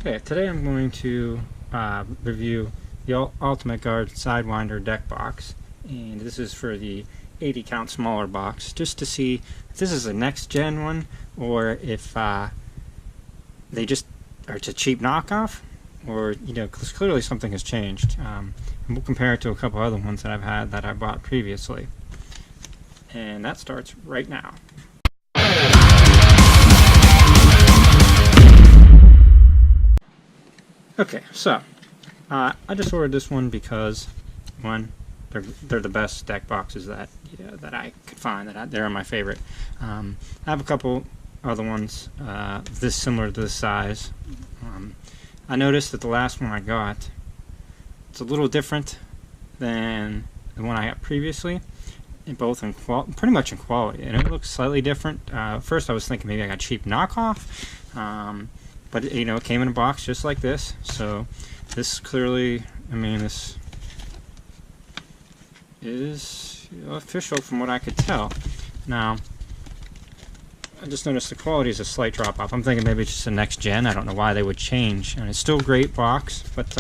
Okay, today I'm going to review the Ultimate Guard Sidewinder deck box, and this is for the 80 count smaller box, just to see if this is a next gen one or if they just are a cheap knockoff, or because clearly something has changed. And we'll compare it to a couple other ones that I've had that I bought previously, and that starts right now. Okay, so I just ordered this one because, one, they're the best deck boxes that that I could find. They're my favorite. I have a couple other ones this similar to this size. I noticed that the last one I got, it's a little different than the one I got previously, both in pretty much in quality, and it looks slightly different. First, I was thinking maybe I got cheap knockoff. But it came in a box just like this, so this clearly, this is official from what I could tell. Now, I just noticed the quality is a slight drop off. I'm thinking maybe it's just a next gen. I don't know why they would change, and it's still a great box, but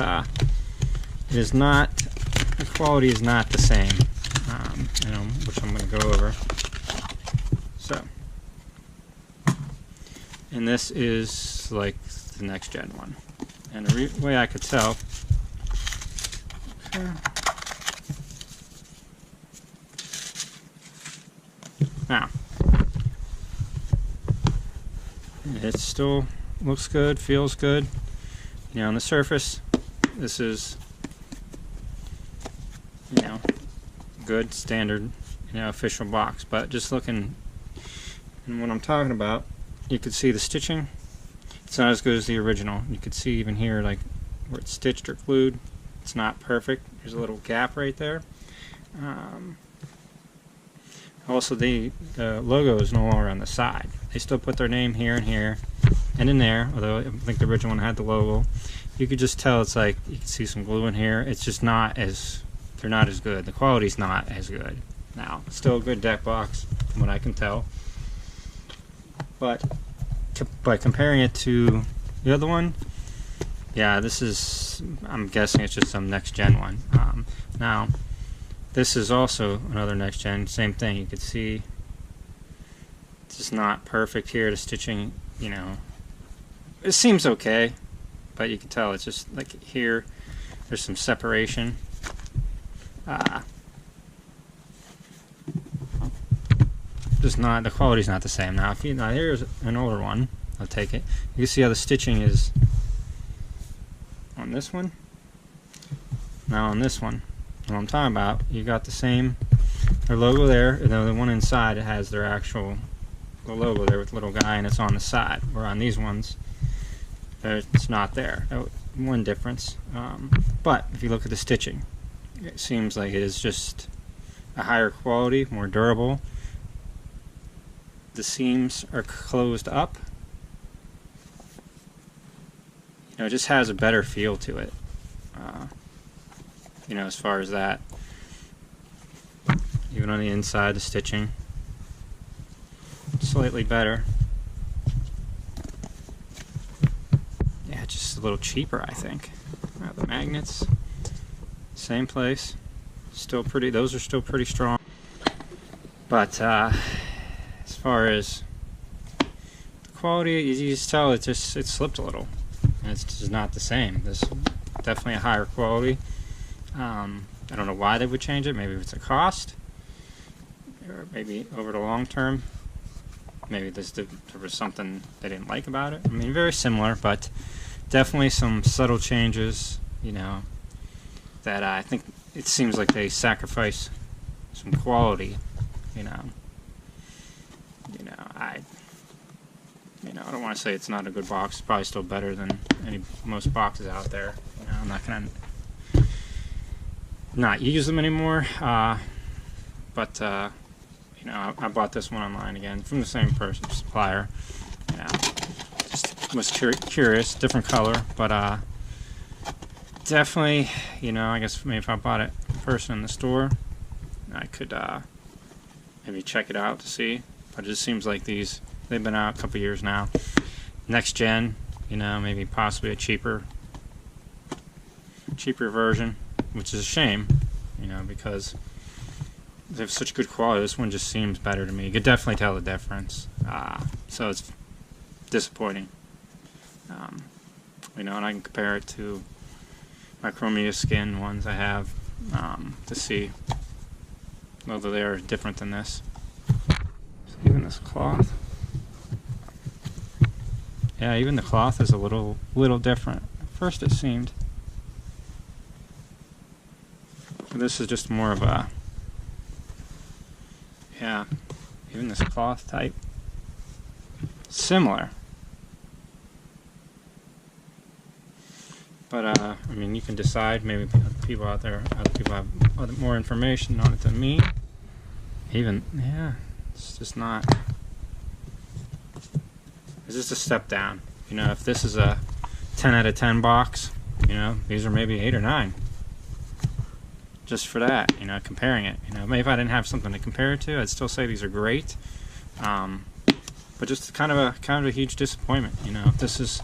it is not. The quality is not the same, which I'm going to go over. So. And this is like the next gen one, and the way I could tell. Okay. Now, it still looks good, feels good. On the surface, this is good standard official box, but just looking and what I'm talking about. You could see the stitching. It's not as good as the original. You could see even here, like where it's stitched or glued, it's not perfect. There's a little gap right there. Also, the logo is no longer on the side. They still put their name here and here and in there, although I think the original one had the logo. You could just tell it's like you can see some glue in here. It's just not as, they're not as good. The quality's not as good. Now, still a good deck box from what I can tell. But by comparing it to the other one, yeah, this is, I'm guessing it's just some next gen one. Now, this is also another next gen, same thing. You could see it's just not perfect here. The stitching, it seems okay, but you can tell it's just like here, there's some separation. Just not, the quality's not the same. Now, here's an older one. I'll take it. You can see how the stitching is on this one. Now on this one, what I'm talking about, you got the same, their logo there, and then the one inside, it has their actual logo there with the little guy, and it's on the side. Where on these ones, it's not there. One difference. But if you look at the stitching, it seems like it is just a higher quality, more durable. The seams are closed up. It just has a better feel to it. As far as that. Even on the inside, the stitching, slightly better. Yeah, just a little cheaper, I think. The magnets, same place. Still pretty. Those are still pretty strong. But as far as the quality, you just tell it slipped a little, and it's just not the same. This is definitely a higher quality. I don't know why they would change it. Maybe it's a cost, or maybe over the long term. Maybe there was something they didn't like about it. Very similar, but definitely some subtle changes. That I think it seems like they sacrifice some quality. I don't want to say it's not a good box. It's probably still better than most boxes out there. I'm not gonna not use them anymore. But I bought this one online again from the same supplier. Just was curious, different color, but definitely. I guess maybe if I bought it first in the store, I could maybe check it out to see. But it just seems like these, they've been out a couple years now. Next gen, you know, maybe possibly a cheaper version, which is a shame, you know, because they have such good quality. This one just seems better to me. You could definitely tell the difference. So it's disappointing. You know, and I can compare it to my Chromia skin ones I have to see whether they are different than this. So even this cloth, yeah, even the cloth is a little different. At first it seemed. This is just more of a, yeah, even this cloth type, similar. But I mean, you can decide. Maybe people out there, other people have more information on it than me. Even, yeah, it's just not. It's just a step down. You know, if this is a 10 out of 10 box, you know, these are maybe 8 or 9. Just for that, you know, comparing it. You know, maybe if I didn't have something to compare it to, I'd still say these are great. But just kind of a huge disappointment. You know, if this is.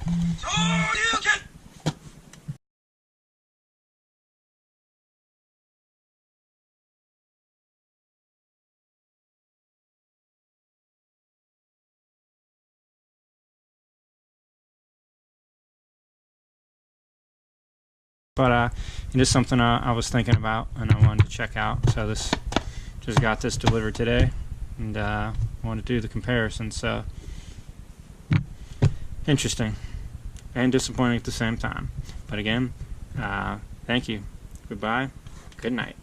But it is something I was thinking about and I wanted to check out. So this just got this delivered today, and I wanted to do the comparison. So interesting and disappointing at the same time. But again, thank you. Goodbye. Good night.